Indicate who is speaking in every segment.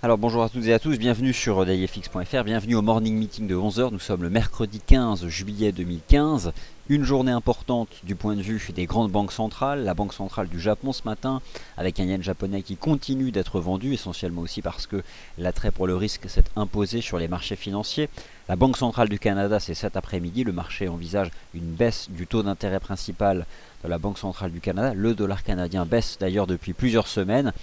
Speaker 1: Alors bonjour à toutes et à tous, bienvenue sur dailyfx.fr, bienvenue au morning meeting de 11 heures. Nous sommes le mercredi 15 juillet 2015, une journée importante du point de vue des grandes banques centrales, la banque centrale du Japon ce matin, avec un yen japonais qui continue d'être vendu, essentiellement aussi parce que l'attrait pour le risque s'est imposé sur les marchés financiers. La banque centrale du Canada, c'est cet après-midi, le marché envisage une baisse du taux d'intérêt principal de la banque centrale du Canada. Le dollar canadien baisse d'ailleurs depuis plusieurs semaines.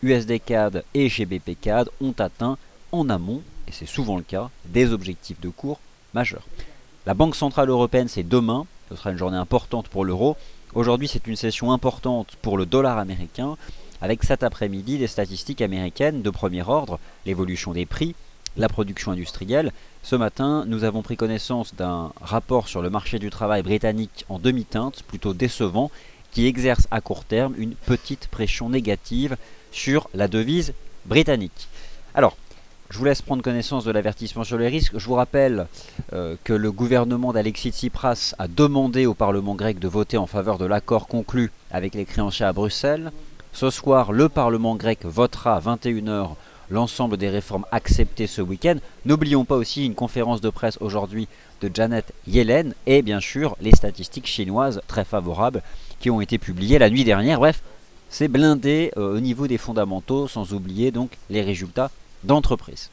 Speaker 1: USD CAD et GBP CAD ont atteint en amont, et c'est souvent le cas, des objectifs de cours majeurs. La Banque Centrale Européenne, c'est demain, ce sera une journée importante pour l'euro. Aujourd'hui, c'est une session importante pour le dollar américain, avec cet après-midi des statistiques américaines de premier ordre, l'évolution des prix, la production industrielle. Ce matin, nous avons pris connaissance d'un rapport sur le marché du travail britannique en demi-teinte, plutôt décevant, qui exerce à court terme une petite pression négative sur la devise britannique. Alors, je vous laisse prendre connaissance de l'avertissement sur les risques. Je vous rappelle que le gouvernement d'Alexis Tsipras a demandé au Parlement grec de voter en faveur de l'accord conclu avec les créanciers à Bruxelles. Ce soir, le Parlement grec votera à 21 heures l'ensemble des réformes acceptées ce week-end. N'oublions pas aussi une conférence de presse aujourd'hui de Janet Yellen et bien sûr les statistiques chinoises très favorables qui ont été publiées la nuit dernière. Bref, c'est blindé au niveau des fondamentaux, sans oublier donc les résultats d'entreprise.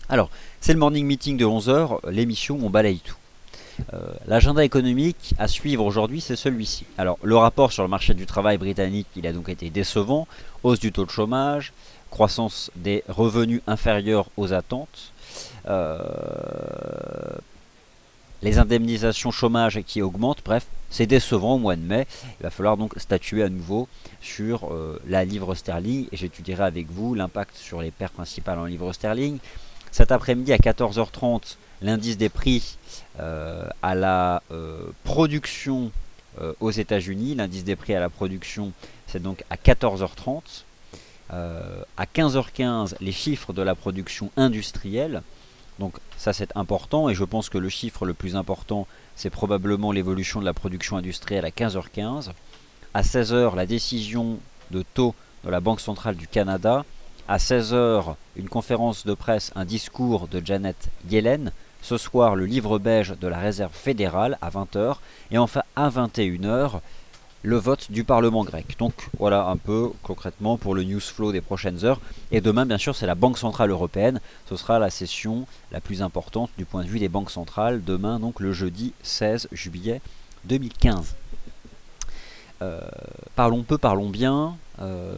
Speaker 1: Alors, c'est le morning meeting de 11 heures, l'émission on balaye tout. L'agenda économique à suivre aujourd'hui, c'est celui-ci. Alors, le rapport sur le marché du travail britannique, il a donc été décevant. Hausse du taux de chômage, croissance des revenus inférieurs aux attentes, les indemnisations chômage qui augmentent, bref, c'est décevant au mois de mai. Il va falloir donc statuer à nouveau sur la livre sterling et j'étudierai avec vous l'impact sur les paires principales en livre sterling. Cet après-midi à 14h30, l'indice des prix à la production aux États-Unis, l'indice des prix à la production, c'est donc à 14h30. À 15h15, les chiffres de la production industrielle. Donc ça c'est important et je pense que le chiffre le plus important c'est probablement l'évolution de la production industrielle à 15h15. À 16h la décision de taux de la Banque Centrale du Canada. À 16h une conférence de presse, un discours de Janet Yellen. Ce soir le livre beige de la Réserve fédérale à 20h. Et enfin à 21h le vote du Parlement grec. Donc voilà un peu concrètement pour le news flow des prochaines heures. Et demain, bien sûr, c'est la Banque Centrale Européenne. Ce sera la session la plus importante du point de vue des banques centrales. Demain, donc le jeudi 16 juillet 2015. Parlons peu, parlons bien,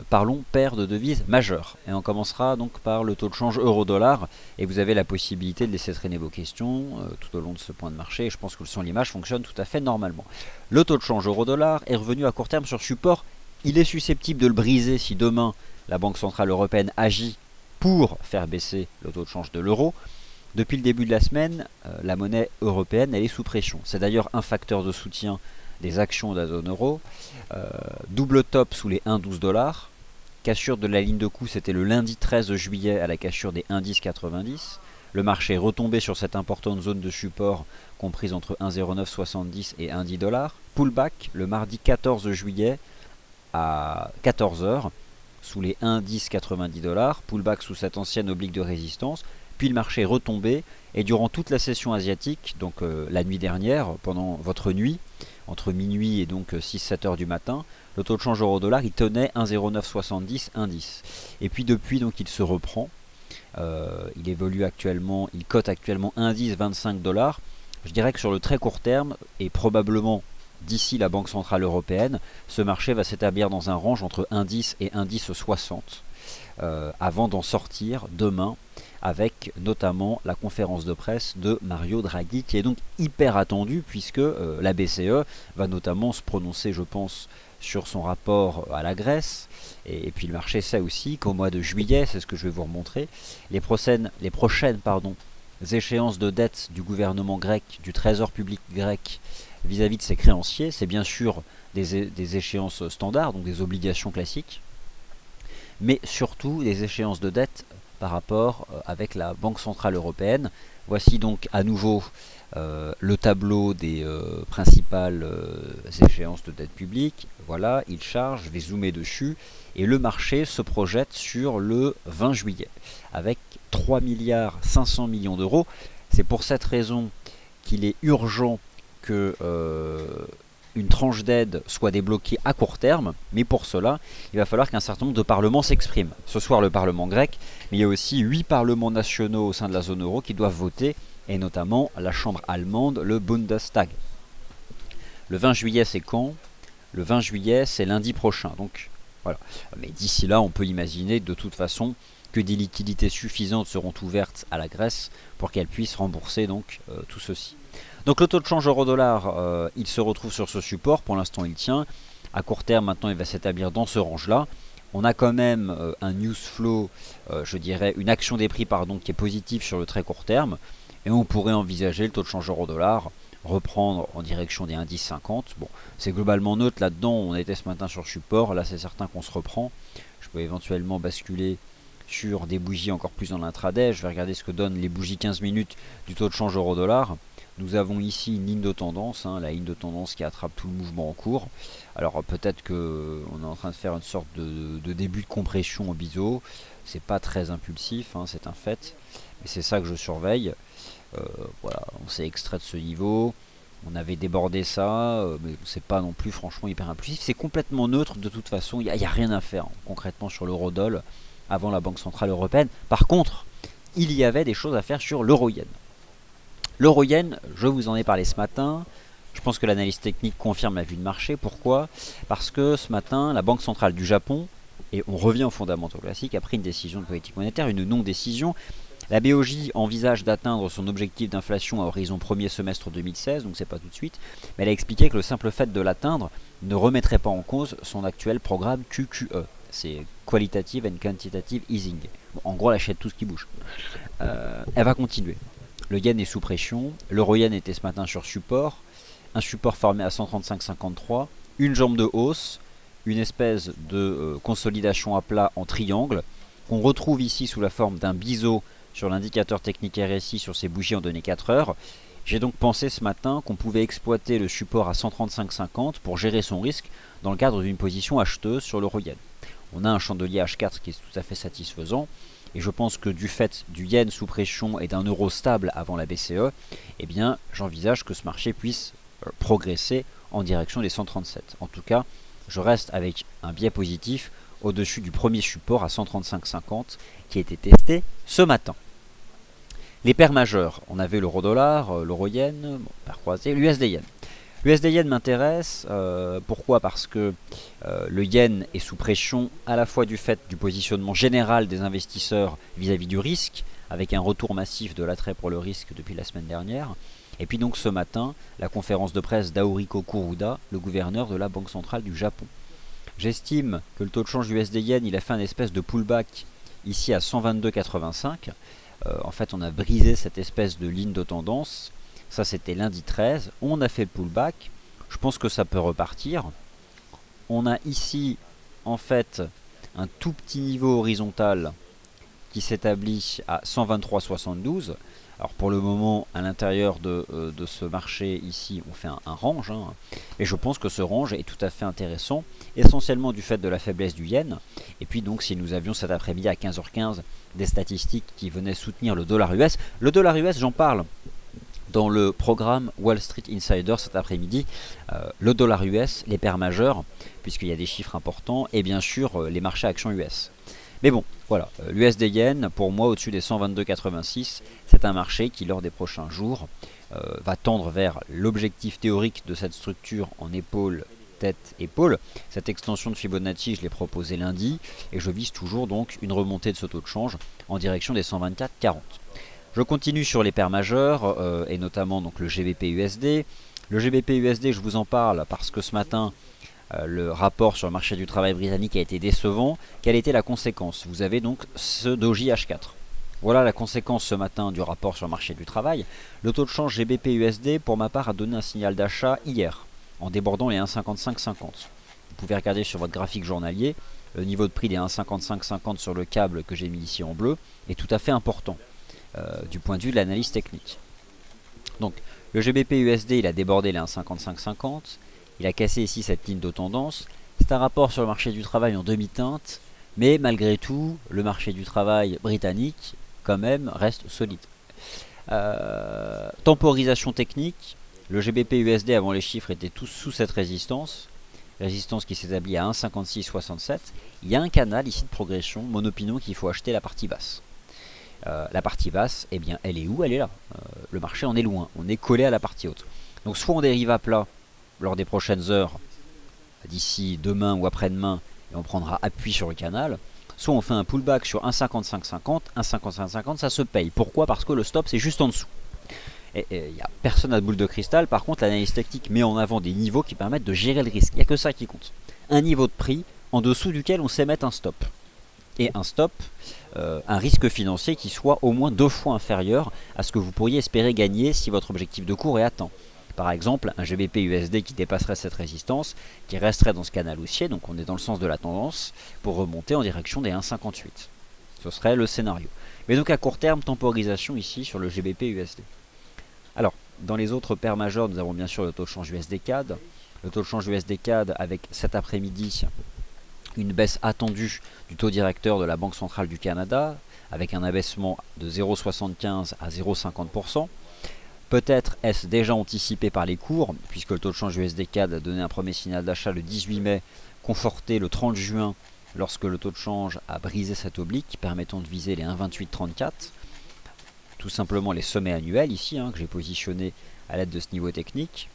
Speaker 1: parlons paire de devises majeures. Et on commencera donc par le taux de change euro-dollar. Et vous avez la possibilité de laisser traîner vos questions tout au long de ce point de marché. Et je pense que le son l'image fonctionne tout à fait normalement. Le taux de change euro-dollar est revenu à court terme sur support. Il est susceptible de le briser si demain la Banque Centrale Européenne agit pour faire baisser le taux de change de l'euro. Depuis le début de la semaine, la monnaie européenne elle est sous pression. C'est d'ailleurs un facteur de soutien des actions de la zone euro. Double top sous les 1,12 $. Cassure de la ligne de coût, c'était le lundi 13 juillet à la cassure des 1,1090. Le marché est retombé sur cette importante zone de support comprise entre 1,0970 et 1,10 $. Pullback le mardi 14 juillet à 14h sous les 1,1090 $. Pullback sous cette ancienne oblique de résistance. Puis le marché est retombé et durant toute la session asiatique, donc la nuit dernière, pendant votre nuit, entre minuit et donc 6-7 heures du matin, le taux de change euro-dollar il tenait 1,0970, 1,10. Et puis depuis donc il se reprend. Il évolue actuellement, il cote actuellement 1,10, 25 $. Je dirais que sur le très court terme, et probablement d'ici la Banque Centrale Européenne, ce marché va s'établir dans un range entre 1,10 et 1,1060 avant d'en sortir demain avec notamment la conférence de presse de Mario Draghi qui est donc hyper attendue puisque la BCE va notamment se prononcer je pense sur son rapport à la Grèce et puis le marché sait aussi qu'au mois de juillet, c'est ce que je vais vous remontrer, les prochaines échéances de dette du gouvernement grec, du trésor public grec vis-à-vis de ses créanciers, c'est bien sûr des échéances standards, donc des obligations classiques, mais surtout des échéances de dette par rapport avec la Banque Centrale Européenne. Voici donc à nouveau le tableau des principales échéances de dette publique. Voilà, il charge, je vais zoomer dessus, et le marché se projette sur le 20 juillet avec 3 milliards 500 millions d'euros. C'est pour cette raison qu'il est urgent que une tranche d'aide soit débloquée à court terme, mais pour cela, il va falloir qu'un certain nombre de parlements s'expriment. Ce soir, le Parlement grec, mais il y a aussi 8 parlements nationaux au sein de la zone euro qui doivent voter, et notamment la Chambre allemande, le Bundestag. Le 20 juillet, c'est quand? Le 20 juillet, c'est lundi prochain. Donc voilà. Mais d'ici là, on peut imaginer de toute façon que des liquidités suffisantes seront ouvertes à la Grèce pour qu'elle puisse rembourser donc tout ceci. Donc le taux de change euro-dollar, il se retrouve sur ce support. Pour l'instant, il tient. À court terme, maintenant, il va s'établir dans ce range-là. On a quand même un news flow, je dirais, une action des prix, pardon, qui est positive sur le très court terme. Et on pourrait envisager le taux de change euro-dollar reprendre en direction des indices 50. Bon, c'est globalement neutre là-dedans. On était ce matin sur support. Là, c'est certain qu'on se reprend. Je peux éventuellement basculer sur des bougies encore plus dans l'intraday. Je vais regarder ce que donnent les bougies 15 minutes du taux de change euro-dollar. Nous avons ici une ligne de tendance, la ligne de tendance qui attrape tout le mouvement en cours. Alors peut-être qu'on est en train de faire une sorte de début de compression au biseau. C'est pas très impulsif, c'est un fait. Mais c'est ça que je surveille. Voilà, on s'est extrait de ce niveau. On avait débordé ça, mais c'est pas non plus franchement hyper impulsif. C'est complètement neutre de toute façon. Il n'y a rien à faire concrètement sur l'euro-dollar avant la Banque Centrale Européenne. Par contre, il y avait des choses à faire sur l'euro-yen. L'euro-yen, je vous en ai parlé ce matin. Je pense que l'analyse technique confirme la vue de marché. Pourquoi? Parce que ce matin, la Banque Centrale du Japon, et on revient aux fondamentaux classiques, a pris une décision de politique monétaire, une non-décision. La BOJ envisage d'atteindre son objectif d'inflation à horizon premier semestre 2016, donc c'est pas tout de suite, mais elle a expliqué que le simple fait de l'atteindre ne remettrait pas en cause son actuel programme QQE. C'est Qualitative and Quantitative Easing. Bon, en gros, elle achète tout ce qui bouge. Elle va continuer. Le yen est sous pression, l'euro-yen était ce matin sur support, un support formé à 135,53, une jambe de hausse, une espèce de consolidation à plat en triangle, qu'on retrouve ici sous la forme d'un biseau sur l'indicateur technique RSI sur ces bougies en données 4 heures. J'ai donc pensé ce matin qu'on pouvait exploiter le support à 135,50 pour gérer son risque dans le cadre d'une position acheteuse sur l'euro-yen. On a un chandelier H4 qui est tout à fait satisfaisant. Et je pense que du fait du yen sous pression et d'un euro stable avant la BCE, eh bien, j'envisage que ce marché puisse progresser en direction des 137. En tout cas, je reste avec un biais positif au-dessus du premier support à 135,50 qui a été testé ce matin. Les paires majeures, on avait l'euro-dollar, l'euro-yen, paire croisée, l'USD-yen. L'USD-yen m'intéresse, pourquoi? Parce que le yen est sous pression à la fois du fait du positionnement général des investisseurs vis-à-vis du risque, avec un retour massif de l'attrait pour le risque depuis la semaine dernière, et puis donc ce matin, la conférence de presse d'Auriko Kuroda, le gouverneur de la Banque Centrale du Japon. J'estime que le taux de change USD-yen, il a fait un espèce de pullback ici à 122,85. En fait, on a brisé cette espèce de ligne de tendance. Ça, c'était lundi 13. On a fait le pullback. Je pense que ça peut repartir. On a ici, en fait, un tout petit niveau horizontal qui s'établit à 123,72. Alors pour le moment, à l'intérieur de ce marché ici, on fait un range. Et je pense que ce range est tout à fait intéressant, essentiellement du fait de la faiblesse du yen. Et puis donc, si nous avions cet après-midi à 15h15 des statistiques qui venaient soutenir le dollar US. Le dollar US, j'en parle dans le programme Wall Street Insider cet après-midi. Le dollar US, les paires majeures, puisqu'il y a des chiffres importants, et bien sûr les marchés actions US. Mais bon, voilà, l'USD Yen, pour moi, au-dessus des 122,86, c'est un marché qui, lors des prochains jours, va tendre vers l'objectif théorique de cette structure en épaule, tête, épaule. Cette extension de Fibonacci, je l'ai proposée lundi, et je vise toujours donc une remontée de ce taux de change en direction des 124,40. Je continue sur les paires majeures, et notamment donc le GBP-USD. Le GBP-USD, je vous en parle parce que ce matin, le rapport sur le marché du travail britannique a été décevant. Quelle était la conséquence? Vous avez donc ce doji H4. Voilà la conséquence ce matin du rapport sur le marché du travail. Le taux de change GBP-USD, pour ma part, a donné un signal d'achat hier, en débordant les 1,5550. Vous pouvez regarder sur votre graphique journalier. le niveau de prix des 1,5550 sur le câble que j'ai mis ici en bleu est tout à fait important du point de vue de l'analyse technique. Donc le GBP USD il a débordé les 1,5550, il a cassé ici cette ligne de tendance. C'est un rapport sur le marché du travail en demi-teinte, mais malgré tout le marché du travail britannique quand même reste solide. Temporisation technique, le GBP USD avant les chiffres était tous sous cette résistance qui s'établit à 1,5667. Il y a un canal ici de progression monopignon qu'il faut acheter la partie basse. La partie basse, eh bien, elle est où? Elle est là. Le marché en est loin, on est collé à la partie haute. Donc soit on dérive à plat lors des prochaines heures, d'ici demain ou après-demain, et on prendra appui sur le canal, soit on fait un pullback sur 1,5550, 1,5550 ça se paye. Pourquoi? Parce que le stop c'est juste en dessous. Et il n'y a personne à de boule de cristal. Par contre l'analyse technique met en avant des niveaux qui permettent de gérer le risque. Il n'y a que ça qui compte. Un niveau de prix en dessous duquel on sait mettre un stop. Et un stop, un risque financier qui soit au moins 2 fois inférieur à ce que vous pourriez espérer gagner si votre objectif de cours est atteint. Par exemple, un GBP USD qui dépasserait cette résistance, qui resterait dans ce canal haussier, donc on est dans le sens de la tendance, pour remonter en direction des 1,58. Ce serait le scénario. Mais donc à court terme, temporisation ici sur le GBP USD. Alors, dans les autres paires majeures, nous avons bien sûr le taux de change USD CAD. Le taux de change USD CAD avec cet après-midi une baisse attendue du taux directeur de la Banque centrale du Canada, avec un abaissement de 0,75 à 0,50%. Peut-être est-ce déjà anticipé par les cours, puisque le taux de change USD CAD a donné un premier signal d'achat le 18 mai, conforté le 30 juin, lorsque le taux de change a brisé cette oblique, permettant de viser les 1,2834. Tout simplement les sommets annuels ici, que j'ai positionné à l'aide de ce niveau technique.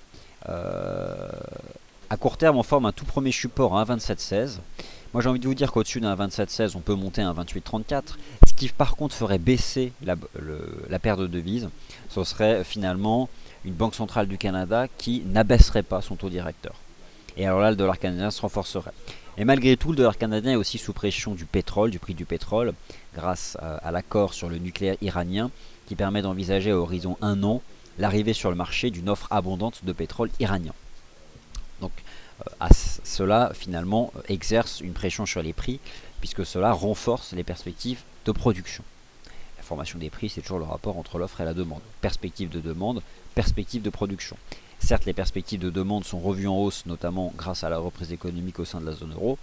Speaker 1: À court terme, on forme un tout premier support à 1,2716. Moi j'ai envie de vous dire qu'au-dessus d'un 27,16 on peut monter à un 28,34. Ce qui par contre ferait baisser la paire de devises, ce serait finalement une banque centrale du Canada qui n'abaisserait pas son taux directeur. Et alors là le dollar canadien se renforcerait. Et malgré tout le dollar canadien est aussi sous pression du pétrole, du prix du pétrole, grâce à l'accord sur le nucléaire iranien qui permet d'envisager à horizon 1 an l'arrivée sur le marché d'une offre abondante de pétrole iranien. Donc cela finalement exerce une pression sur les prix puisque cela renforce les perspectives de production. La formation des prix, c'est toujours le rapport entre l'offre et la demande. Perspective de demande, perspective de production. Certes, les perspectives de demande sont revues en hausse, notamment grâce à la reprise économique au sein de la zone euro,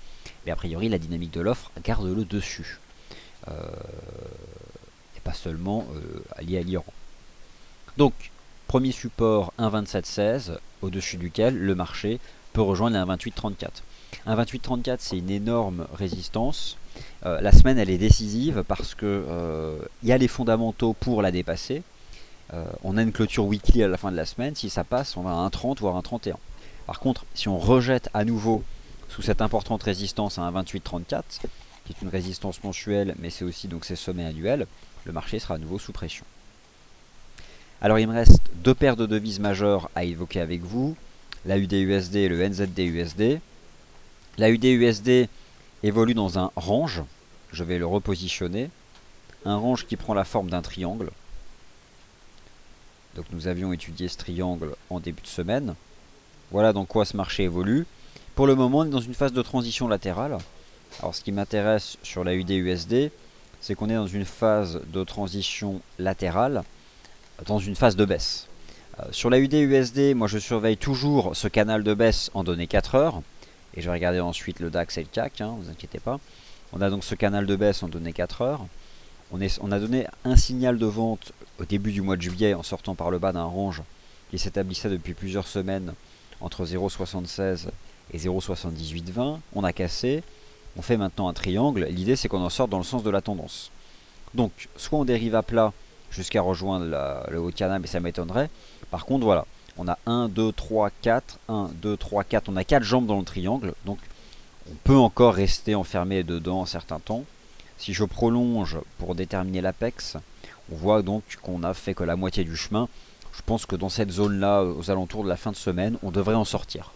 Speaker 1: mais a priori la dynamique de l'offre garde le dessus. Et pas seulement lié à l'Iran. Donc, premier support 1,2716, au-dessus duquel le marché peut rejoindre un 1,2834. Un 1,2834 c'est une énorme résistance. La semaine elle est décisive parce que y a les fondamentaux pour la dépasser. On a une clôture weekly à la fin de la semaine. Si ça passe, on va à 1,30 voire 1,31. Par contre, si on rejette à nouveau sous cette importante résistance à un 1,2834, qui est une résistance mensuelle, mais c'est aussi donc ses sommets annuels, le marché sera à nouveau sous pression. Alors il me reste deux paires de devises majeures à évoquer avec vous, l'AUD-USD et le NZD-USD. L'AUD-USD évolue dans un range, je vais le repositionner, un range qui prend la forme d'un triangle. Donc nous avions étudié ce triangle en début de semaine. Voilà dans quoi ce marché évolue. Pour le moment, on est dans une phase de transition latérale. Alors ce qui m'intéresse sur l'AUD-USD, c'est qu'on est dans une phase de transition latérale, dans une phase de baisse. Sur l'AUD-USD, moi je surveille toujours ce canal de baisse en données 4 heures. Et je vais regarder ensuite le DAX et le CAC, vous inquiétez pas. On a donc ce canal de baisse en données 4 heures. On a donné un signal de vente au début du mois de juillet en sortant par le bas d'un range qui s'établissait depuis plusieurs semaines entre 0,76 et 0,7820. On a cassé, on fait maintenant un triangle. L'idée c'est qu'on en sorte dans le sens de la tendance. Donc soit on dérive à plat jusqu'à rejoindre le haut de canal, mais ça m'étonnerait. Par contre voilà, on a 1, 2, 3, 4, 1, 2, 3, 4, on a 4 jambes dans le triangle, donc on peut encore rester enfermé dedans un certain temps. Si je prolonge pour déterminer l'apex, on voit donc qu'on a fait que la moitié du chemin. Je pense que dans cette zone-là, aux alentours de la fin de semaine, on devrait en sortir.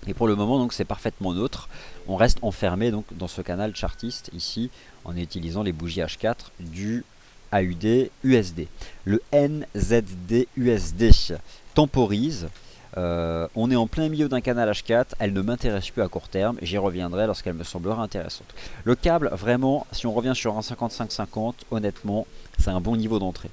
Speaker 1: Et pour le moment, donc c'est parfaitement neutre. On reste enfermé donc dans ce canal chartiste ici, en utilisant les bougies H4 du AUD USD. Le NZD USD temporise. On est en plein milieu d'un canal H4, elle ne m'intéresse plus à court terme, j'y reviendrai lorsqu'elle me semblera intéressante. Le câble, vraiment, si on revient sur un 55-50, honnêtement, c'est un bon niveau d'entrée.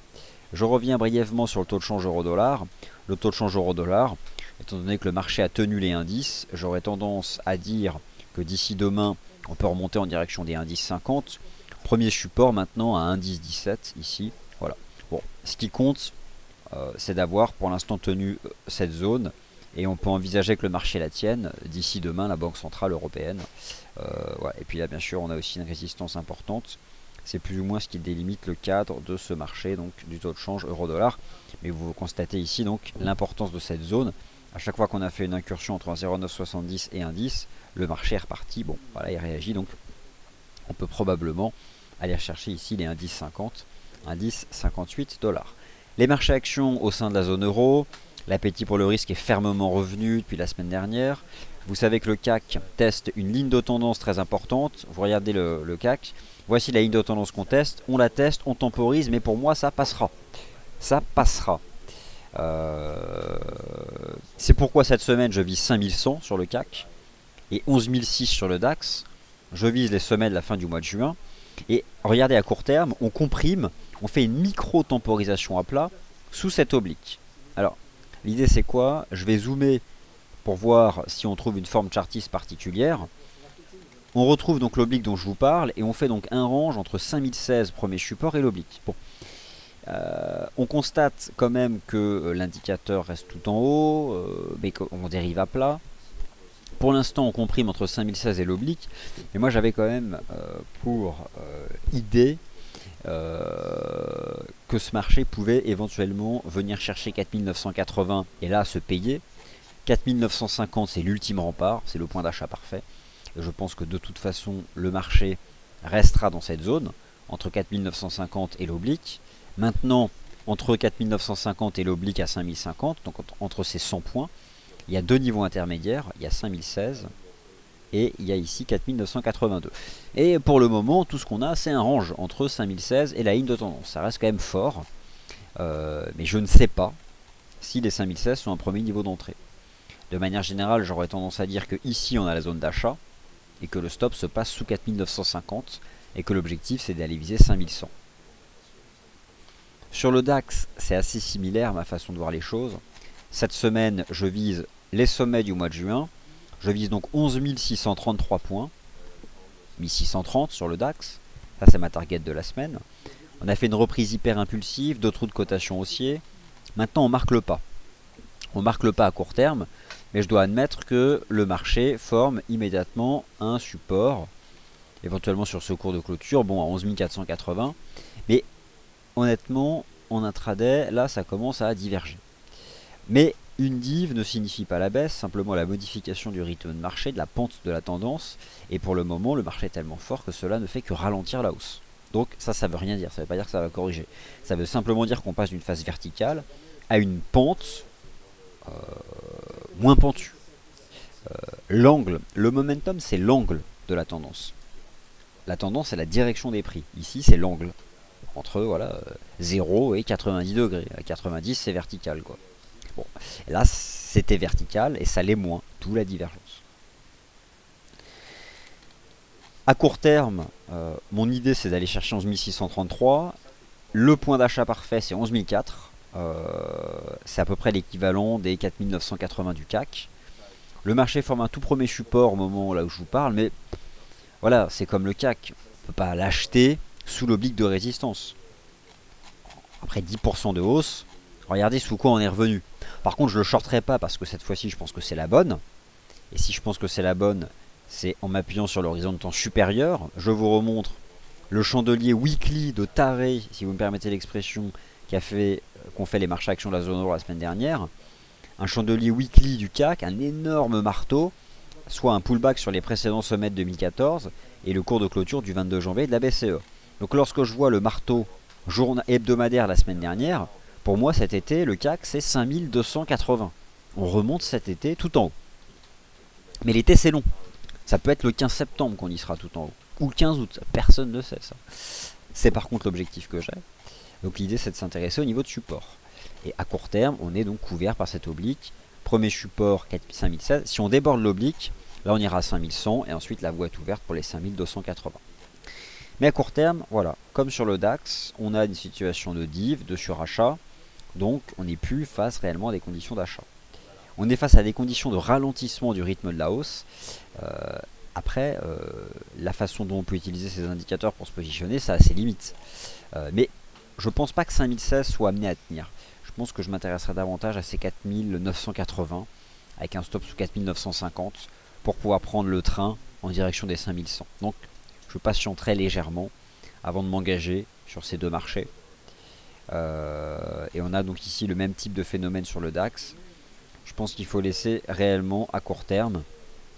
Speaker 1: Je reviens brièvement sur le taux de change euro-dollar. Le taux de change euro-dollar, étant donné que le marché a tenu les indices, j'aurais tendance à dire que d'ici demain, on peut remonter en direction des indices 50. Premier support maintenant à indice 17 ici. Voilà. Bon, ce qui compte, c'est d'avoir pour l'instant tenu cette zone et on peut envisager que le marché la tienne d'ici demain, la Banque Centrale Européenne. Ouais. Et puis là, bien sûr, on a aussi une résistance importante. C'est plus ou moins ce qui délimite le cadre de ce marché, donc du taux de change euro-dollar. Mais vous constatez ici donc l'importance de cette zone. À chaque fois qu'on a fait une incursion entre un 0,970 et un 10, le marché est reparti. Bon, voilà, il réagit. Donc, on peut probablement aller chercher ici les indices 50, indice 58 $. Les marchés actions au sein de la zone euro, l'appétit pour le risque est fermement revenu depuis la semaine dernière. Vous savez que le CAC teste une ligne de tendance très importante. Vous regardez le CAC. Voici la ligne de tendance qu'on teste. On la teste, on temporise, mais pour moi, ça passera. Ça passera. C'est pourquoi cette semaine, je vise 5100 sur le CAC et 11006 sur le DAX. Je vise les sommets de la fin du mois de juin. Et regardez, à court terme, on comprime, on fait une micro-temporisation à plat sous cette oblique. Alors, l'idée c'est quoi? Je vais zoomer pour voir si on trouve une forme chartiste particulière. On retrouve donc l'oblique dont je vous parle et on fait donc un range entre 5016 premier support et l'oblique. Bon. On constate quand même que l'indicateur reste tout en haut, mais qu'on dérive à plat. Pour l'instant, on comprime entre 5016 et l'oblique, mais moi j'avais quand même pour idée que ce marché pouvait éventuellement venir chercher 4980 et là se payer. 4950 c'est l'ultime rempart, c'est le point d'achat parfait. Et je pense que de toute façon le marché restera dans cette zone entre 4950 et l'oblique. Maintenant, entre 4950 et l'oblique à 5050, donc entre ces 100 points, il y a deux niveaux intermédiaires, il y a 5016 et il y a ici 4982. Et pour le moment, tout ce qu'on a, c'est un range entre 5016 et la ligne de tendance. Ça reste quand même fort, mais je ne sais pas si les 5016 sont un premier niveau d'entrée. De manière générale, j'aurais tendance à dire que ici on a la zone d'achat et que le stop se passe sous 4950 et que l'objectif c'est d'aller viser 5100. Sur le DAX, c'est assez similaire ma façon de voir les choses. Cette semaine, je vise les sommets du mois de juin. Je vise donc 11 633 points. 1630 sur le DAX. Ça, c'est ma target de la semaine. On a fait une reprise hyper impulsive, deux trous de cotation haussier. Maintenant, on marque le pas. On marque le pas à court terme, mais je dois admettre que le marché forme immédiatement un support, éventuellement sur ce cours de clôture, bon, à 11 480. Mais honnêtement, en intraday, là, ça commence à diverger. Mais une div ne signifie pas la baisse, simplement la modification du rythme de marché, de la pente de la tendance. Et pour le moment, le marché est tellement fort que cela ne fait que ralentir la hausse. Donc ça veut rien dire, ça ne veut pas dire que ça va corriger. Ça veut simplement dire qu'on passe d'une phase verticale à une pente moins pentue. L'angle, le momentum, c'est l'angle de la tendance. La tendance, c'est la direction des prix. Ici, c'est l'angle. Entre voilà, 0 et 90 degrés. À 90, c'est vertical, quoi. Bon, là, c'était vertical et ça l'est moins, d'où la divergence. À court terme, mon idée, c'est d'aller chercher 11 633. Le point d'achat parfait, c'est 11 004. C'est à peu près l'équivalent des 4980 du CAC. Le marché forme un tout premier support au moment là où je vous parle, mais voilà, c'est comme le CAC. On ne peut pas l'acheter sous l'oblique de résistance. Après 10% de hausse, regardez sous quoi on est revenu. Par contre, je ne le shorterai pas parce que cette fois-ci, je pense que c'est la bonne. Et si je pense que c'est la bonne, c'est en m'appuyant sur l'horizon de temps supérieur. Je vous remontre le chandelier weekly de taré, si vous me permettez l'expression, qu'ont fait les marchés actions de la zone euro la semaine dernière. Un chandelier weekly du CAC, un énorme marteau, soit un pullback sur les précédents sommets de 2014 et le cours de clôture du 22 janvier de la BCE. Donc lorsque je vois le marteau hebdomadaire la semaine dernière, pour moi cet été, le CAC c'est 5280. On remonte cet été tout en haut. Mais l'été c'est long. Ça peut être le 15 septembre qu'on y sera tout en haut. Ou le 15 août, personne ne sait ça. C'est par contre l'objectif que j'ai. Donc l'idée c'est de s'intéresser au niveau de support. Et à court terme, on est donc couvert par cette oblique Premier support 5016. Si on déborde l'oblique, là on ira à 5100 et ensuite la voie est ouverte pour les 5280. Mais à court terme, voilà, comme sur le DAX, on a une situation de div, de surachat, donc on n'est plus face réellement à des conditions d'achat. On est face à des conditions de ralentissement du rythme de la hausse. Après, la façon dont on peut utiliser ces indicateurs pour se positionner, ça a ses limites. Mais je pense pas que 5016 soit amené à tenir. Je pense que je m'intéresserai davantage à ces 4980 avec un stop sous 4950 pour pouvoir prendre le train en direction des 5100. Donc je patienterai légèrement avant de m'engager sur ces deux marchés. Et on a donc ici le même type de phénomène sur le DAX. Je pense qu'il faut laisser réellement à court terme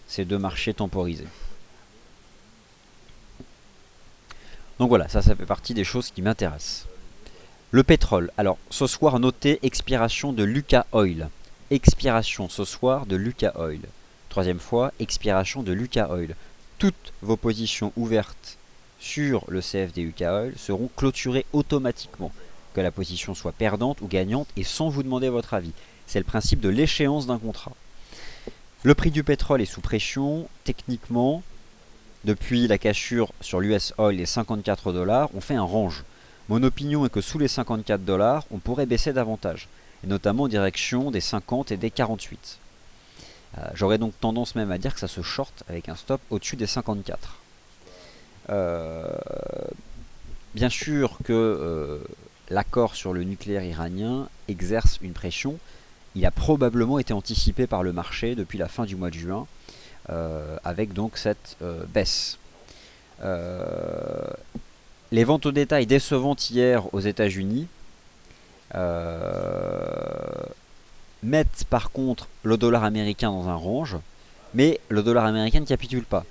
Speaker 1: ces deux marchés temporisés. Donc voilà, ça fait partie des choses qui m'intéressent. Le pétrole. Alors ce soir, notez expiration de Lucas Oil. Expiration ce soir de Lucas Oil. Troisième fois, expiration de Lucas Oil. Toutes vos positions ouvertes sur le CFD Lucas Oil seront clôturées automatiquement. Que la position soit perdante ou gagnante et sans vous demander votre avis. C'est le principe de l'échéance d'un contrat. Le prix du pétrole est sous pression. Techniquement, depuis la cassure sur l'US Oil les 54 $, on fait un range. Mon opinion est que sous les 54 $, on pourrait baisser davantage, et notamment en direction des 50 et des 48. J'aurais donc tendance même à dire que ça se short avec un stop au-dessus des 54. Bien sûr que l'accord sur le nucléaire iranien exerce une pression. Il a probablement été anticipé par le marché depuis la fin du mois de juin, avec donc cette baisse. Les ventes au détail décevantes hier aux États-Unis mettent par contre le dollar américain dans un range, mais le dollar américain ne capitule pas.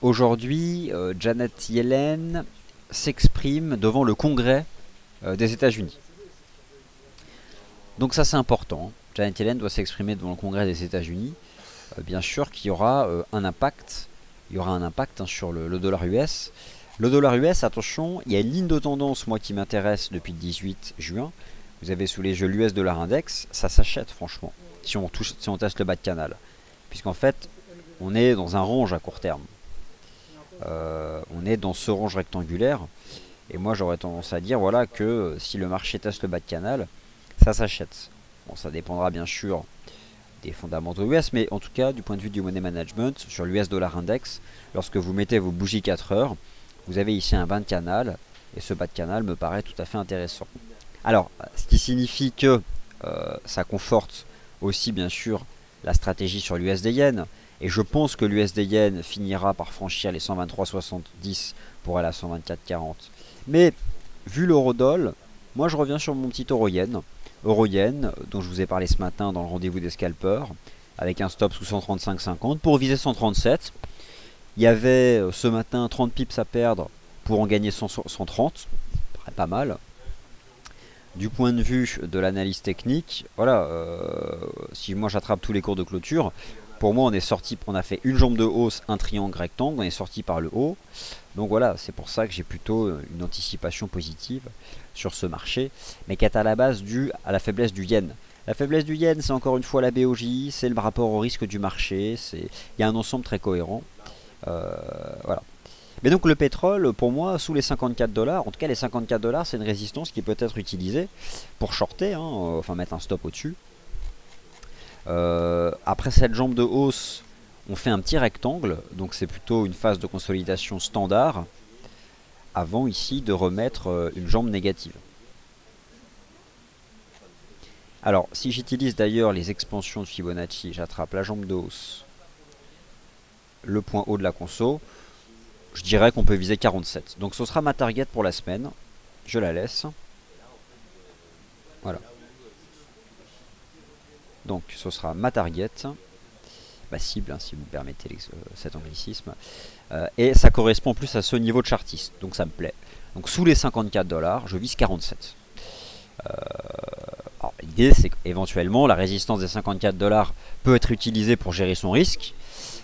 Speaker 1: Aujourd'hui, Janet Yellen s'exprime devant le Congrès des États-Unis. Donc ça c'est important. Janet Yellen doit s'exprimer devant le Congrès des États-Unis. Bien sûr qu'il y aura un impact. Il y aura un impact sur le dollar US. Le dollar US, attention, il y a une ligne de tendance moi qui m'intéresse depuis le 18 juin. Vous avez sous les yeux l'US dollar index, ça s'achète franchement si on teste le bas de canal. Puisqu'en fait, on est dans un range à court terme. On est dans ce range rectangulaire. Et moi j'aurais tendance à dire voilà que si le marché teste le bas de canal, ça s'achète. Bon, ça dépendra bien sûr des fondamentaux US, mais en tout cas du point de vue du money management, sur l'US dollar index, lorsque vous mettez vos bougies 4 heures, vous avez ici un bas de canal, et ce bas de canal me paraît tout à fait intéressant. Alors, ce qui signifie que ça conforte aussi bien sûr la stratégie sur l'USD Yen, et je pense que l'USD Yen finira par franchir les 123,70 pour aller à 124,40. Mais vu l'eurodoll, moi je reviens sur mon petit euro-yen. Euro-yen, dont je vous ai parlé ce matin dans le rendez-vous des scalpers, avec un stop sous 135,50 pour viser 137. Il y avait ce matin 30 pips à perdre pour en gagner 130, pas mal. Du point de vue de l'analyse technique, voilà, si moi j'attrape tous les cours de clôture, pour moi on est sorti, on a fait une jambe de hausse, un triangle rectangle, on est sorti par le haut. Donc voilà, c'est pour ça que j'ai plutôt une anticipation positive sur ce marché, mais qui est à la base due à la faiblesse du yen. La faiblesse du yen, c'est encore une fois la BOJ, c'est le rapport au risque du marché, il y a un ensemble très cohérent. Voilà. Mais donc le pétrole, pour moi, sous les 54 $, en tout cas les 54 $, c'est une résistance qui peut être utilisée pour shorter, enfin mettre un stop au-dessus. Après cette jambe de hausse, on fait un petit rectangle, donc c'est plutôt une phase de consolidation standard, avant ici de remettre une jambe négative. Alors, si j'utilise d'ailleurs les expansions de Fibonacci, j'attrape la jambe de hausse, le point haut de la conso, je dirais qu'on peut viser 47. Donc ce sera ma target pour la semaine, je la laisse. Voilà. Donc ce sera ma target, ma cible, si vous permettez cet anglicisme, et ça correspond plus à ce niveau de chartiste, donc ça me plaît. Donc sous les 54 $, je vise 47. L'idée c'est qu'éventuellement la résistance des 54 $ peut être utilisée pour gérer son risque.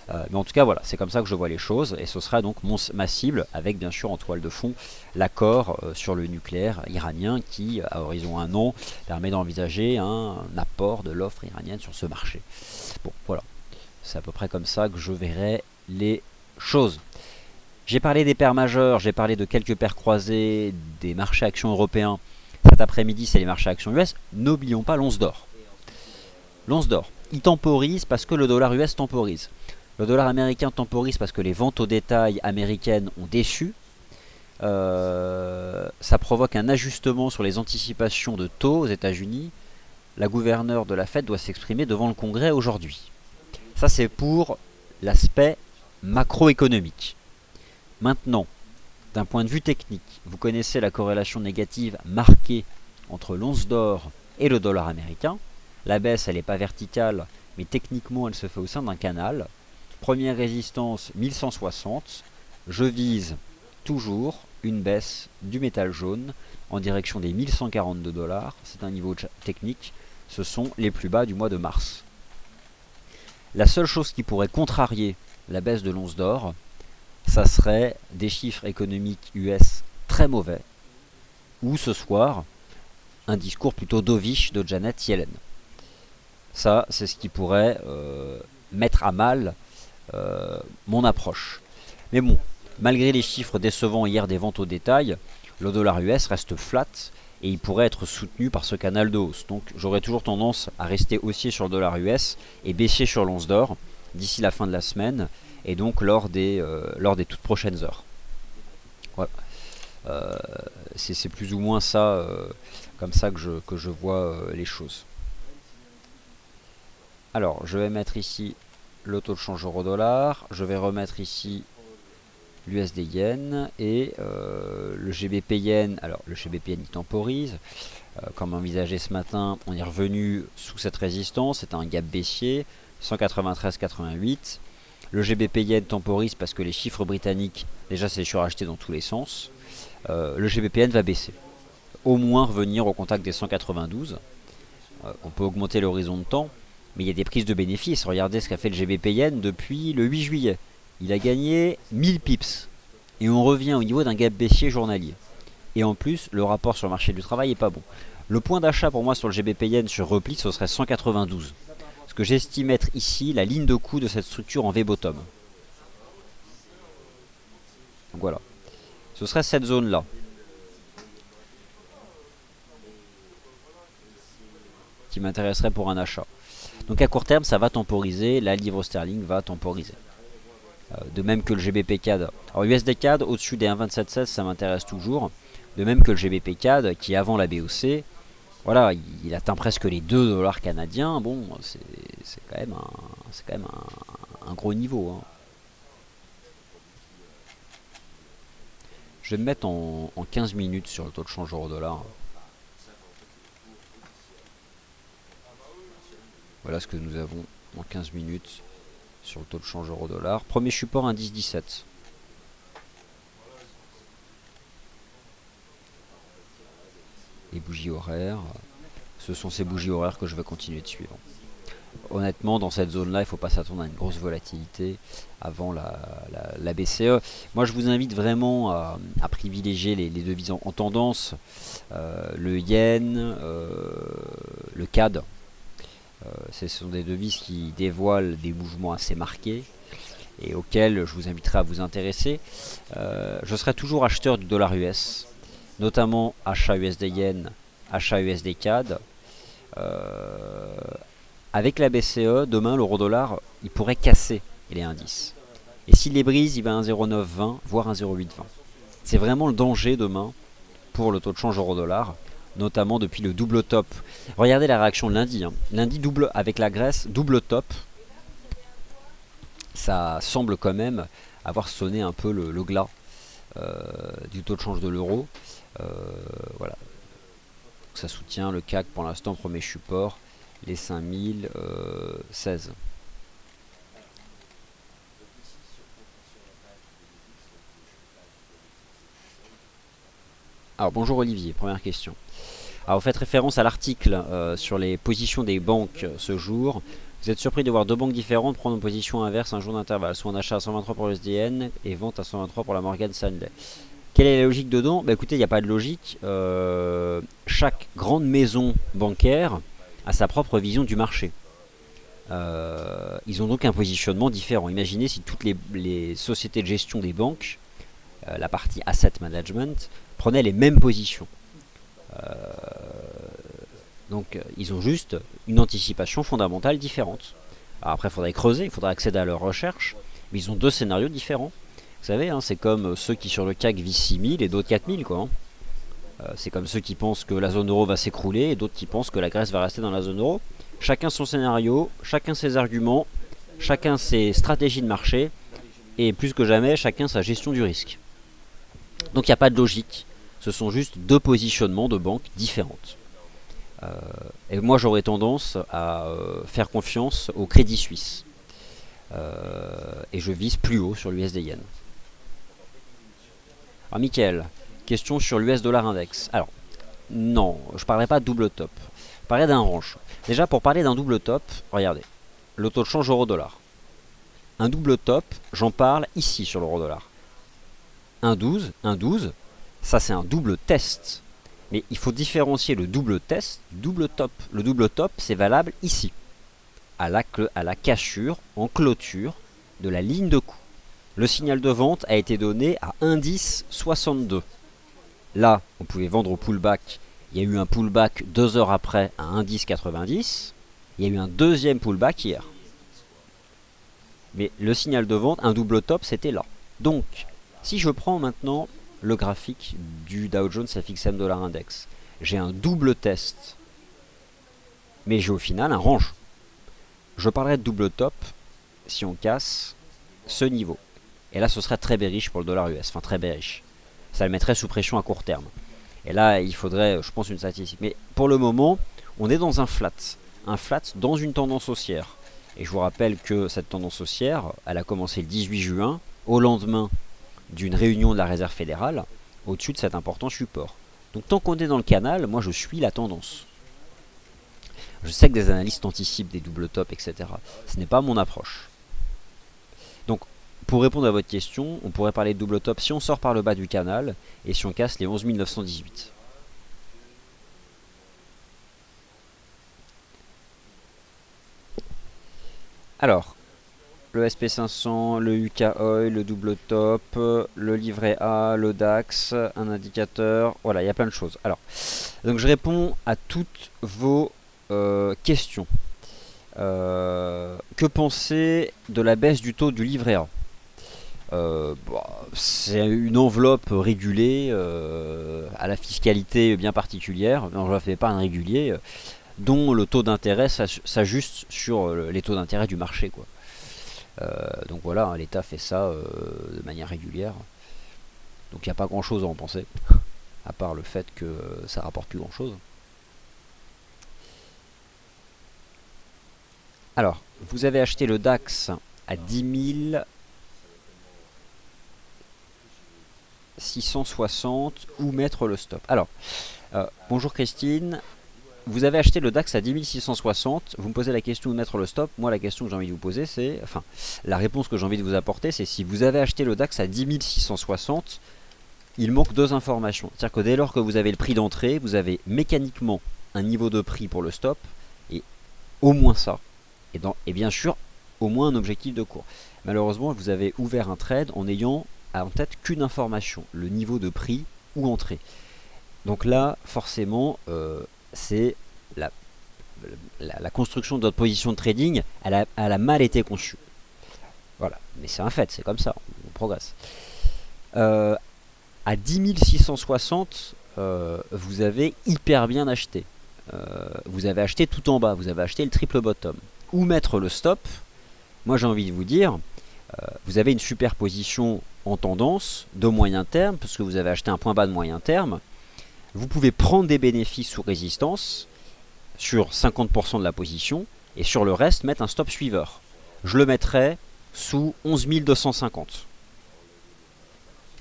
Speaker 1: Mais en tout cas, voilà, c'est comme ça que je vois les choses. Et ce sera donc ma cible, avec bien sûr en toile de fond l'accord sur le nucléaire iranien qui, à horizon 1 an, permet d'envisager un apport de l'offre iranienne sur ce marché. Bon, voilà. C'est à peu près comme ça que je verrai les choses. J'ai parlé des paires majeures, j'ai parlé de quelques paires croisées, des marchés actions européens. Cet après-midi, c'est les marchés actions US. N'oublions pas l'once d'or. L'once d'or, il temporise parce que le dollar US temporise. Le dollar américain temporise parce que les ventes au détail américaines ont déçu. Ça provoque un ajustement sur les anticipations de taux aux États-Unis. La gouverneure de la Fed doit s'exprimer devant le Congrès aujourd'hui. Ça, c'est pour l'aspect macroéconomique. Maintenant, d'un point de vue technique, vous connaissez la corrélation négative marquée entre l'once d'or et le dollar américain. La baisse, elle n'est pas verticale, mais techniquement, elle se fait au sein d'un canal. Première résistance, 1160. Je vise toujours une baisse du métal jaune en direction des 1142 $. C'est un niveau technique. Ce sont les plus bas du mois de mars. La seule chose qui pourrait contrarier la baisse de l'once d'or, ça serait des chiffres économiques US très mauvais, ou ce soir, un discours plutôt dovish de Janet Yellen. Ça, c'est ce qui pourrait mettre à mal mon approche. Mais bon, malgré les chiffres décevants hier des ventes au détail, le dollar US reste flat et il pourrait être soutenu par ce canal de hausse. Donc j'aurais toujours tendance à rester haussier sur le dollar US et baissier sur l'once d'or d'ici la fin de la semaine et donc lors des toutes prochaines heures. Voilà. C'est plus ou moins ça, comme ça que je vois les choses. Alors, je vais mettre ici le taux de change euro-dollar. Je vais remettre ici l'USD yen et le GBP yen. Alors, le GBP yen il temporise. Comme envisagé ce matin, on est revenu sous cette résistance. C'est un gap baissier, 193,88. Le GBP yen temporise parce que les chiffres britanniques, déjà c'est suracheté dans tous les sens. Le GBP yen va baisser. Au moins revenir au contact des 192. On peut augmenter l'horizon de temps. Mais il y a des prises de bénéfices. Regardez ce qu'a fait le GBP Yen depuis le 8 juillet. Il a gagné 1000 pips. Et on revient au niveau d'un gap baissier journalier. Et en plus, le rapport sur le marché du travail n'est pas bon. Le point d'achat pour moi sur le GBP Yen sur repli, ce serait 192. Parce que j'estime être ici la ligne de coup de cette structure en V-bottom. Donc voilà. Ce serait cette zone-là. Qui m'intéresserait pour un achat. Donc à court terme, ça va temporiser, la livre sterling va temporiser. De même que le GBP CAD. Alors USD CAD au-dessus des 1,2716, ça m'intéresse toujours. De même que le GBP CAD qui avant la BOC, voilà, il atteint presque les 2 $ canadiens. Bon, c'est quand même un gros niveau. Hein. Je vais me mettre en 15 minutes sur le taux de change euro-dollar. Voilà ce que nous avons en 15 minutes sur le taux de change euro-dollar. Premier support 1,1017. Les bougies horaires, ce sont ces bougies horaires que je vais continuer de suivre. Honnêtement, dans cette zone-là, il ne faut pas s'attendre à une grosse volatilité avant la BCE. Moi, je vous invite vraiment à privilégier les devises en tendance. Le yen, le CAD. Ce sont des devises qui dévoilent des mouvements assez marqués et auxquels je vous inviterai à vous intéresser. Je serai toujours acheteur du dollar US, notamment achat USD yen, achat USD CAD. Avec la BCE, demain l'euro dollar il pourrait casser les indices. Et s'il les brise, il va à 1,0920 voire 1,0820. C'est vraiment le danger demain pour le taux de change euro dollar, notamment depuis le double top. Regardez la réaction de lundi. Hein. Lundi double avec la Grèce, double top. Ça semble quand même avoir sonné un peu le glas du taux de change de l'euro. Voilà. Ça soutient le CAC pour l'instant, premier support, les 5016. Alors bonjour Olivier, première question. Alors vous faites référence à l'article sur les positions des banques ce jour. Vous êtes surpris de voir deux banques différentes prendre une position inverse un jour d'intervalle, soit en achat à 123 pour le SDN et vente à 123 pour la Morgan Stanley. Quelle est la logique dedans? Bah écoutez, il n'y a pas de logique. Chaque grande maison bancaire a sa propre vision du marché. Ils ont donc un positionnement différent. Imaginez si toutes les sociétés de gestion des banques, la partie asset management, prenaient les mêmes positions. Donc ils ont juste une anticipation fondamentale différente. Alors après, il faudrait creuser, il faudrait accéder à leurs recherches, mais ils ont deux scénarios différents. Vous savez, hein, c'est comme ceux qui sur le CAC visent 6000 et d'autres 4000, quoi. C'est comme ceux qui pensent que la zone euro va s'écrouler et d'autres qui pensent que la Grèce va rester dans la zone euro. Chacun son scénario, chacun ses arguments, chacun ses stratégies de marché, et plus que jamais, chacun sa gestion du risque. Donc il n'y a pas de logique, ce sont juste deux positionnements de banques différentes. Et moi j'aurais tendance à faire confiance au Crédit Suisse. Et je vise plus haut sur l'USD Yen. Alors Mickaël, question sur l'US Dollar Index. Alors, non, je ne parlerai pas de double top. Je parlerai d'un range. Déjà, pour parler d'un double top, regardez. Le taux de change euro-dollar. Un double top, j'en parle ici sur l'euro-dollar. 1,12, ça c'est un double test. Mais il faut différencier le double test du double top. Le double top, c'est valable ici. À la cassure, en clôture, de la ligne de coup. Le signal de vente a été donné à 1,1062. Là, on pouvait vendre au pullback. Il y a eu un pullback 2 heures après à 1,1090. Il y a eu un deuxième pullback hier. Mais le signal de vente, un double top, c'était là. Donc, si je prends maintenant le graphique du Dow Jones FXM Dollar Index, j'ai un double test, mais j'ai au final un range. Je parlerai de double top si on casse ce niveau. Et là, ce serait très bearish pour le dollar US. Enfin, très bearish. Ça le mettrait sous pression à court terme. Et là, il faudrait, je pense, une statistique. Mais pour le moment, on est dans un flat. Un flat dans une tendance haussière. Et je vous rappelle que cette tendance haussière, elle a commencé le 18 juin, au lendemain d'une réunion de la Réserve fédérale, au-dessus de cet important support. Donc tant qu'on est dans le canal, moi je suis la tendance. Je sais que des analystes anticipent des double tops, etc. Ce n'est pas mon approche. Donc, pour répondre à votre question, on pourrait parler de double top si on sort par le bas du canal et si on casse les 11 918. Alors, le SP500, le UK Oil, le double top, le livret A, le DAX, un indicateur, voilà, il y a plein de choses. Alors, donc je réponds à toutes vos questions. Que penser de la baisse du taux du livret A? C'est une enveloppe régulée à la fiscalité bien particulière, une enveloppe d'épargne régulier, dont le taux d'intérêt s'ajuste sur les taux d'intérêt du marché, quoi. Donc voilà, l'État fait ça de manière régulière. Donc il n'y a pas grand chose à en penser, à part le fait que ça rapporte plus grand chose. Alors, vous avez acheté le DAX à 10 660, où mettre le stop? Alors, bonjour Christine. Vous avez acheté le DAX à 10 660, vous me posez la question où mettre le stop. Moi, la question que j'ai envie de vous poser, c'est... Enfin, la réponse que j'ai envie de vous apporter, c'est si vous avez acheté le DAX à 10 660, il manque deux informations. C'est-à-dire que dès lors que vous avez le prix d'entrée, vous avez mécaniquement un niveau de prix pour le stop, et au moins ça. Et bien sûr, au moins un objectif de cours. Malheureusement, vous avez ouvert un trade en ayant en tête qu'une information, le niveau de prix ou entrée. Donc là, forcément... c'est la construction de notre position de trading, elle a mal été conçue. Voilà, mais c'est un fait, c'est comme ça, on progresse. À 10 660, vous avez hyper bien acheté. Vous avez acheté tout en bas, vous avez acheté le triple bottom. Où mettre le stop? Moi j'ai envie de vous dire, vous avez une superposition en tendance de moyen terme, parce que vous avez acheté un point bas de moyen terme. Vous pouvez prendre des bénéfices sous résistance sur 50% de la position et sur le reste mettre un stop suiveur. Je le mettrai sous 11 250.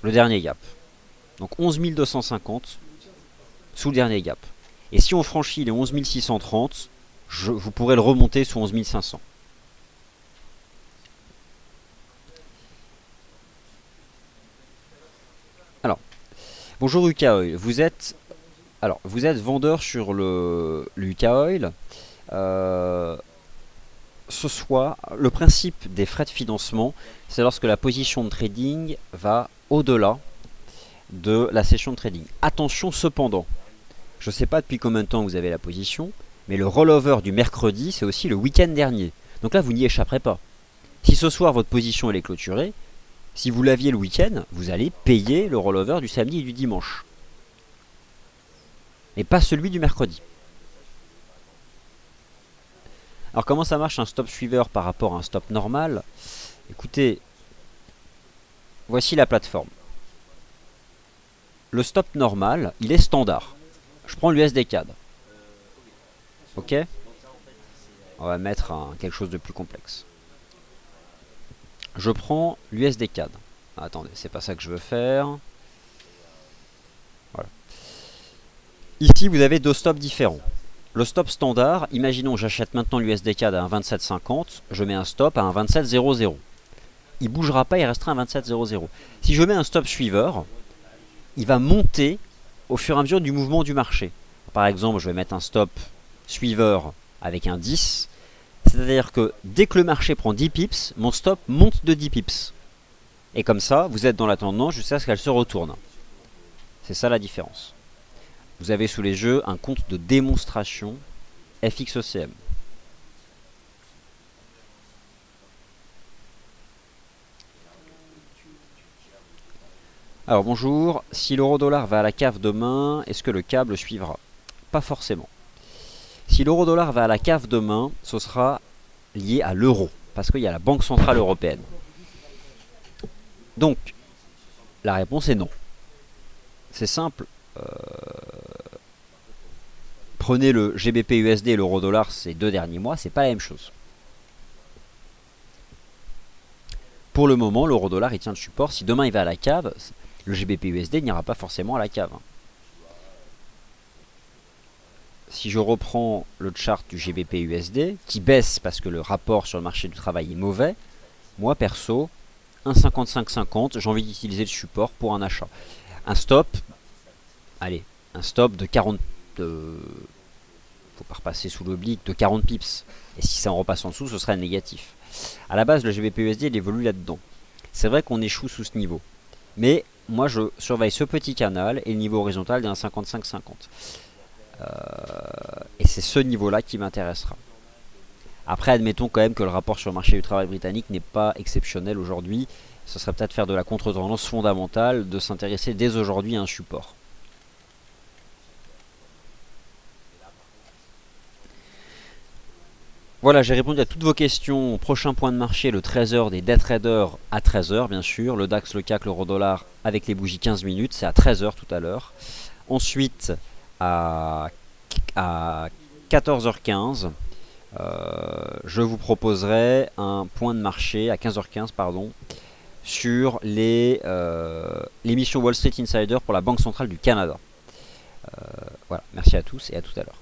Speaker 1: Le dernier gap. Donc 11 250 sous le dernier gap. Et si on franchit les 11 630, vous pourrez le remonter sous 11 500. Alors, bonjour UK Oil, vous êtes vendeur sur le UK Oil. Ce soir, le principe des frais de financement, c'est lorsque la position de trading va au-delà de la session de trading. Attention cependant, je ne sais pas depuis combien de temps vous avez la position, mais le rollover du mercredi, c'est aussi le week-end dernier. Donc là, vous n'y échapperez pas. Si ce soir, votre position elle est clôturée, si vous l'aviez le week-end, vous allez payer le rollover du samedi et du dimanche. Mais pas celui du mercredi. Alors comment ça marche un stop suiveur par rapport à un stop normal? Écoutez, voici la plateforme. Le stop normal, il est standard. Je prends l'USD CAD. Ok? On va mettre quelque chose de plus complexe. Je prends l'USD CAD. Attendez, c'est pas ça que je veux faire. Voilà. Ici, vous avez deux stops différents. Le stop standard, imaginons j'achète maintenant l'USD CAD à un 27,50, je mets un stop à un 27,00. Il ne bougera pas, il restera à un 27,00. Si je mets un stop suiveur, il va monter au fur et à mesure du mouvement du marché. Par exemple, je vais mettre un stop suiveur avec un 10. C'est-à-dire que dès que le marché prend 10 pips, mon stop monte de 10 pips. Et comme ça, vous êtes dans la tendance jusqu'à ce qu'elle se retourne. C'est ça la différence. Vous avez sous les yeux un compte de démonstration FXECM. Alors bonjour, si l'euro-dollar va à la cave demain, est-ce que le câble suivra? Pas forcément. Si l'euro-dollar va à la cave demain, ce sera lié à l'euro, parce qu'il y a la Banque Centrale Européenne. Donc, la réponse est non. C'est simple. Prenez le GBP USD et l'euro-dollar ces 2 derniers mois, c'est pas la même chose. Pour le moment, l'euro-dollar il tient le support. Si demain il va à la cave, le GBP USD n'ira pas forcément à la cave. Si je reprends le chart du GBP USD, qui baisse parce que le rapport sur le marché du travail est mauvais, moi perso, 1,5550, j'ai envie d'utiliser le support pour un achat. Un stop, allez, un stop de 40, faut pas repasser sous l'oblique, de 40 pips. Et si ça en repasse en dessous, ce serait négatif. A la base, le GBP USD, il évolue là-dedans. C'est vrai qu'on échoue sous ce niveau. Mais moi, je surveille ce petit canal et le niveau horizontal d'un 55,50. Et c'est ce niveau-là qui m'intéressera. Après, admettons quand même que le rapport sur le marché du travail britannique n'est pas exceptionnel aujourd'hui. Ce serait peut-être faire de la contre-tendance fondamentale de s'intéresser dès aujourd'hui à un support. Voilà, j'ai répondu à toutes vos questions. Prochain point de marché, le 13h des day traders à 13h, bien sûr. Le DAX, le CAC, l'euro-dollar avec les bougies 15 minutes, c'est à 13h tout à l'heure. Ensuite, à 14h15, je vous proposerai un point de marché, à 15h15, pardon, sur l'émission Wall Street Insider pour la Banque Centrale du Canada. Voilà, merci à tous et à tout à l'heure.